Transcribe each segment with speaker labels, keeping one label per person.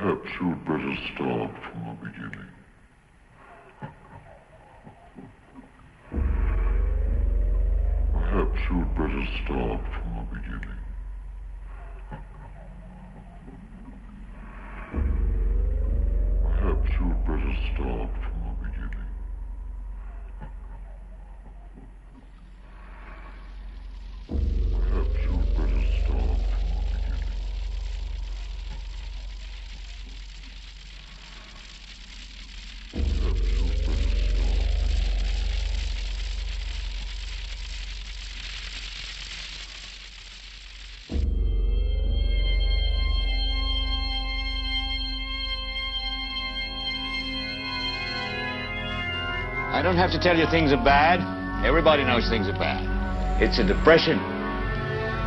Speaker 1: Perhaps you'd better start from the beginning. Perhaps you'd better start from the beginning. Perhaps you'd better start from the beginning. Perhaps you'd better start from the beginning. Perhaps you'd better start.
Speaker 2: I don't have to tell you things are bad. Everybody knows things are bad. It's a depression.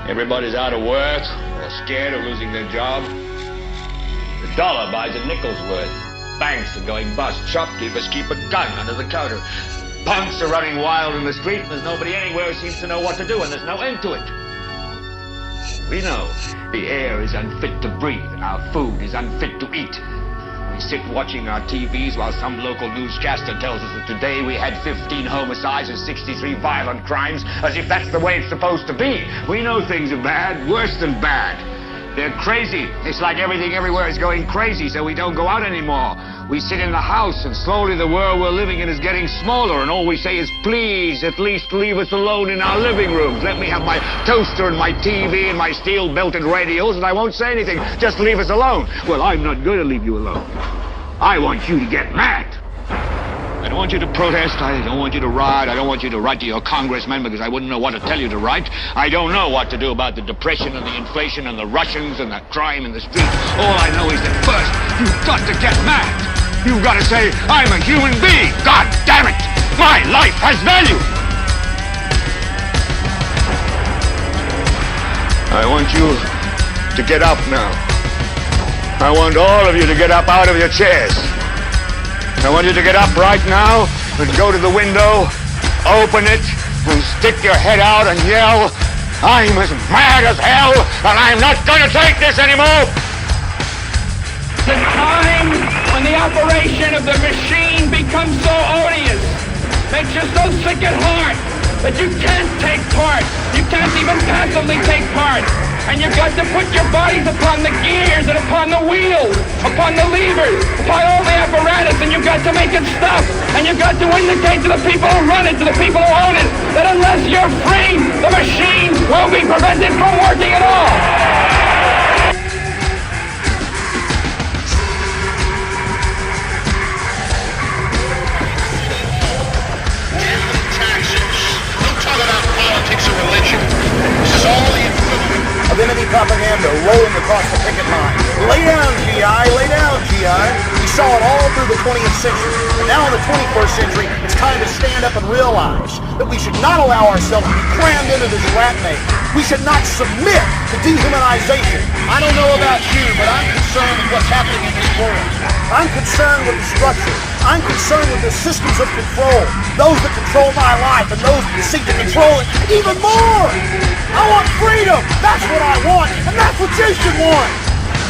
Speaker 2: Everybody's out of work or scared of losing their job. The dollar buys a nickel's worth. Banks are going bust. Shopkeepers keep a gun under the counter. Punks are running wild in the street, and there's nobody anywhere who seems to know what to do, and there's no end to it. We know the air is unfit to breathe, and our food is unfit to eat. We sit watching our TVs while some local newscaster tells us that today we had 15 homicides and 63 violent crimes, as if that's the way it's supposed to be. We know things are bad, worse than bad. They're crazy. It's like everything everywhere is going crazy, so we don't go out anymore. We sit in the house, and slowly the world we're living in is getting smaller, and all we say is, please, at least leave us alone in our living rooms. Let me have my toaster and my TV and my steel-belted radios, and I won't say anything. Just leave us alone. Well, I'm not going to leave you alone. I want you to get mad. I don't want you to protest. I don't want you to riot. I don't want you to write to your congressman because I wouldn't know what to tell you to write. I don't know what to do about the depression and the inflation and the Russians and the crime in the streets. All I know is that first, you've got to get mad. You've got to say, I'm a human being. God damn it. My life has value. I want you to get up now. I want all of you to get up out of your chairs. I want you to get up right now and go to the window, open it, and stick your head out and yell, I'm as mad as hell, and I'm not going to take this anymore!
Speaker 3: The time when the operation of the machine becomes so odious, makes you so sick at heart, that you can't take part. You can't even passively take part. And you've got to put your bodies upon the gears and upon the wheels, upon the levers, upon all the apparatus, and you've got to make it stop. And you've got to indicate to the people who run it, to the people who own it, that unless you're free, the machine will be prevented from working at all.
Speaker 4: Taxes. Don't talk about politics or religion. This is all the equivalent
Speaker 5: of enemy propaganda rolling across the picket line. Lay down, GI, lay down, GI. We saw it all through the 20th century. And now in the 21st century, it's time to stand up and realize that we should not allow ourselves to be crammed into this rat maze. We should not submit to dehumanization. I don't know about you, but I'm concerned with what's happening in this world. I'm concerned with the structure. I'm concerned with the systems of control. Those that control my life and those that seek to control it even more. I want freedom. That's what I want. And that's what you should want.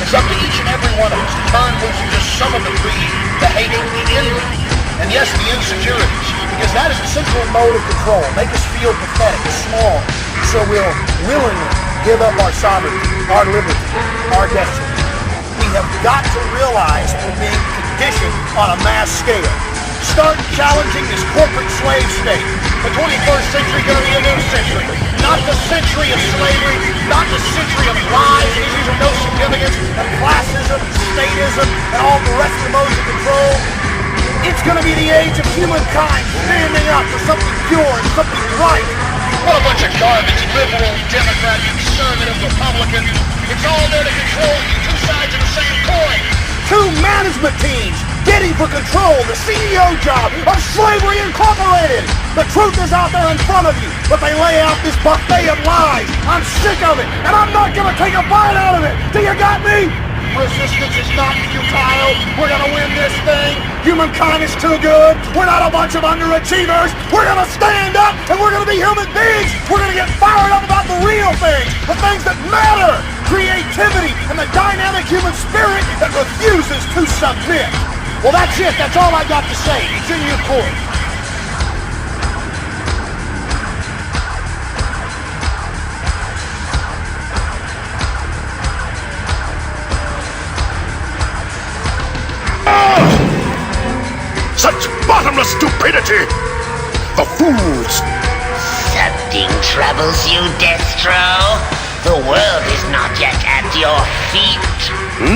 Speaker 4: It's up to each and every one of us to turn loose just some of the greed, the hating, the envy, and yes, the insecurities.
Speaker 5: Because that is the central mode of control. Make us feel pathetic, small, so we'll willingly give up our sovereignty, our liberty, our destiny. We have got to realize we're being conditioned on a mass scale. Start challenging this corporate slave state.
Speaker 4: The 21st century is going to be a new century. Not the century of slavery, not the century of lies, issues of no significance,
Speaker 5: and classism, statism, and all the rest of the modes of control. It's going to be the age of humankind standing up for something pure and something right.
Speaker 4: What a bunch of garbage, liberal, Democrat, conservative, Republican. It's all there to control you, two sides of the same coin.
Speaker 5: Two management teams bidding for control, the CEO job of Slavery Incorporated. The truth is out there in front of you, but they lay out this buffet of lies. I'm sick of it, and I'm not going to take a bite out of it. Do you got me? Resistance is not futile. We're going to win this thing. Humankind is too good. We're not a bunch of underachievers. We're going to stand up, and we're going to be human beings. We're going to get fired up about the real things, the things that matter. Create creativity and the dynamic human spirit that refuses to submit. Well, that's it. That's all I got to say. It's in your court.
Speaker 4: Such bottomless stupidity! The fools!
Speaker 6: Something troubles you, Destro? The world is not yet at your feet.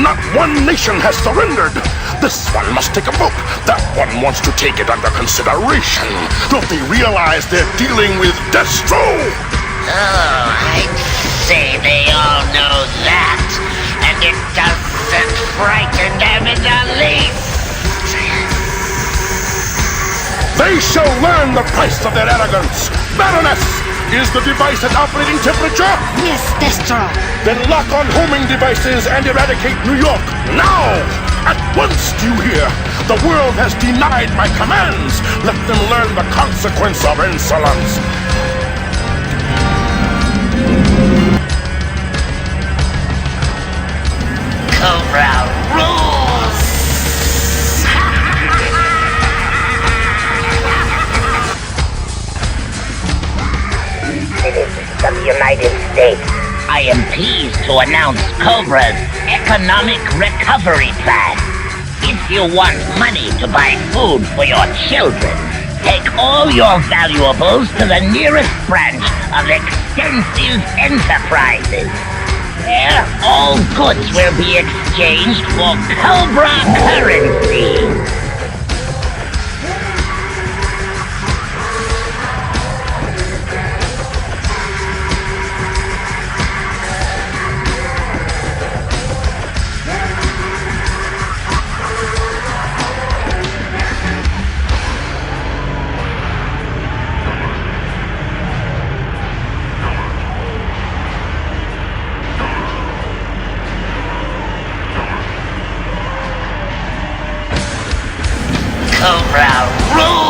Speaker 4: Not one nation has surrendered! This one must take a vote. That one wants to take it under consideration. Don't they realize they're dealing with Destro?
Speaker 6: Oh, I'd say they all know that. And it doesn't frighten them in the least.
Speaker 4: They shall learn the price of their arrogance. Baroness, is the device at operating temperature?
Speaker 7: Yes, Destro.
Speaker 4: Then lock on homing devices and eradicate New York now! At once, do you hear? The world has denied my commands. Let them learn the consequence of insolence.
Speaker 6: Cobra rules! Citizens of the United States, I am pleased to announce Cobra's Economic Recovery Plan. If you want money to buy food for your children, take all your valuables to the nearest branch of Extensive Enterprises. There, all goods will be exchanged for Cobra currency. Cobra rule!